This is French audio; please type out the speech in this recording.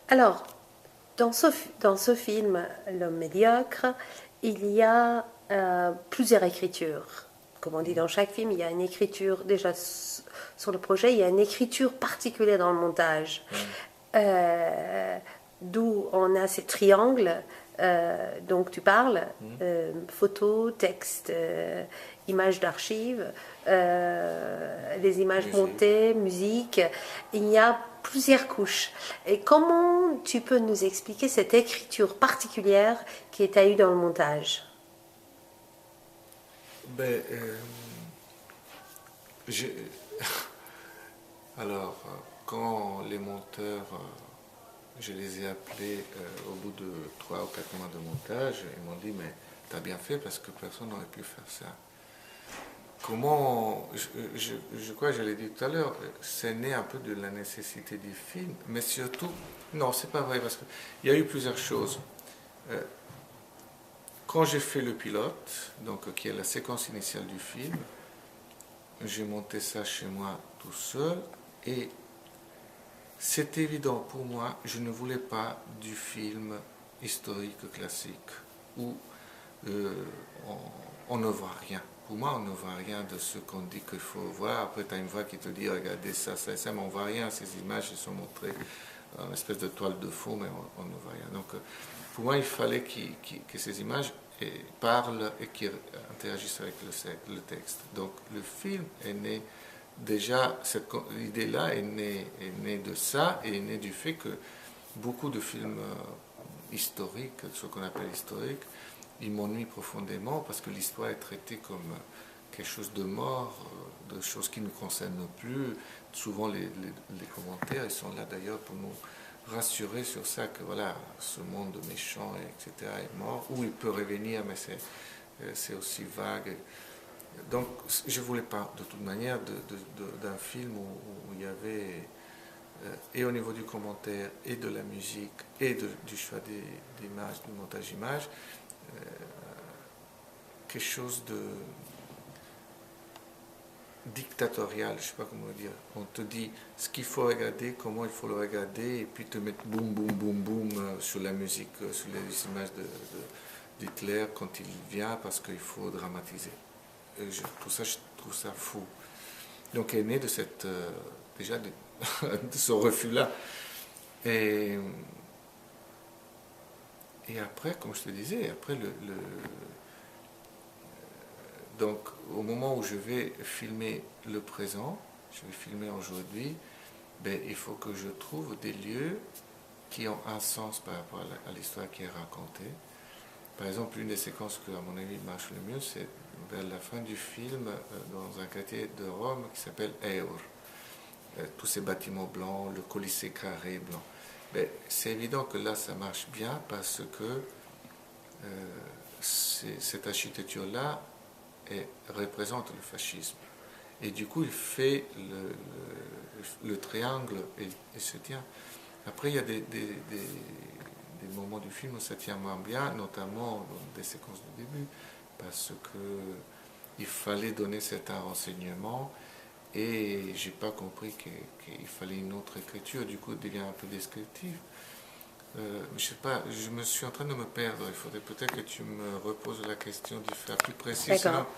Alors, dans ce film, L'homme médiocre, il y a plusieurs écritures. Comme on dit dans chaque film, il y a une écriture déjà sur le projet, il y a une écriture particulière dans le montage. Mm. Euh, D'où on a ces triangles dont tu parles, Mm. photos, textes, images d'archives, les images Musique. montées, musique. Il y a plusieurs couches. Et comment tu peux nous expliquer cette écriture particulière qui est eue dans le montage? Ben, je- alors, quand les monteurs, je les ai appelés au bout de 3 ou 4 mois de montage, ils m'ont dit, mais t'as bien fait parce que personne n'aurait pu faire ça. Comment, je crois que je l'ai dit tout à l'heure, c'est né un peu de la nécessité du film, mais surtout, non, c'est pas vrai, parce qu'il y a eu plusieurs choses. Euh, Quand j'ai fait le pilote, donc qui est la séquence initiale du film, j'ai monté ça chez moi tout seul et c'est évident pour moi, je ne voulais pas du film historique classique où euh, on ne voit rien. Pour moi, on ne voit rien de ce qu'on dit qu'il faut voir. Après, tu as une voix qui te dit, regardez ça, ça et ça, mais on ne voit rien. Ces images, elles sont montrées en espèce de toile de fond, mais on ne voit rien. Donc, pour moi, il fallait que ces images parlent et qu'ils interagissent avec le texte. Donc, le film est né déjà, cette idée-là est née de ça et est née du fait que beaucoup de films historiques, ce qu'on appelle historiques, ils m'ennuient profondément parce que l'histoire est traitée comme quelque chose de mort, de choses qui ne nous concernent plus. Souvent, les commentaires, ils sont là d'ailleurs pour nous rassurer sur ça, que voilà, ce monde méchant, etc., est mort, ou il peut revenir, mais c'est aussi vague. Donc, je ne voulais pas, de toute manière, d'un film où il y avait, et au niveau du commentaire, et de la musique, et du choix des images, du montage image, euh, quelque chose de dictatorial, je ne sais pas comment dire. On te dit ce qu'il faut regarder, comment il faut le regarder, et puis te mettre boum, boum, boum, boum sur la musique, sur les images d'Hitler quand il vient, parce qu'il faut dramatiser. Je trouve ça fou. Donc, elle est née de cette, déjà de ce refus-là. Et, et après, comme je te disais, après donc au moment où je vais filmer le présent, je vais filmer aujourd'hui, ben, il faut que je trouve des lieux qui ont un sens par rapport à l'histoire qui est racontée. Par exemple, une des séquences que, à mon avis, marche le mieux, c'est vers la fin du film, dans un quartier de Rome qui s'appelle Eur. Tous ces bâtiments blancs, le Colisée carré blanc. Ben, c'est évident que là, ça marche bien parce que cette architecture-là représente le fascisme. Et du coup, il fait le triangle et se tient. Après, il y a des moments du film où ça tient moins bien, notamment dans des séquences de début, parce que il fallait donner certains renseignements et j'ai pas compris qu'il fallait une autre écriture, du coup, il devient un peu descriptif. Je sais pas, je me suis en train de me perdre. Il faudrait peut-être que tu me reposes la question de faire plus précis, sinon D'accord.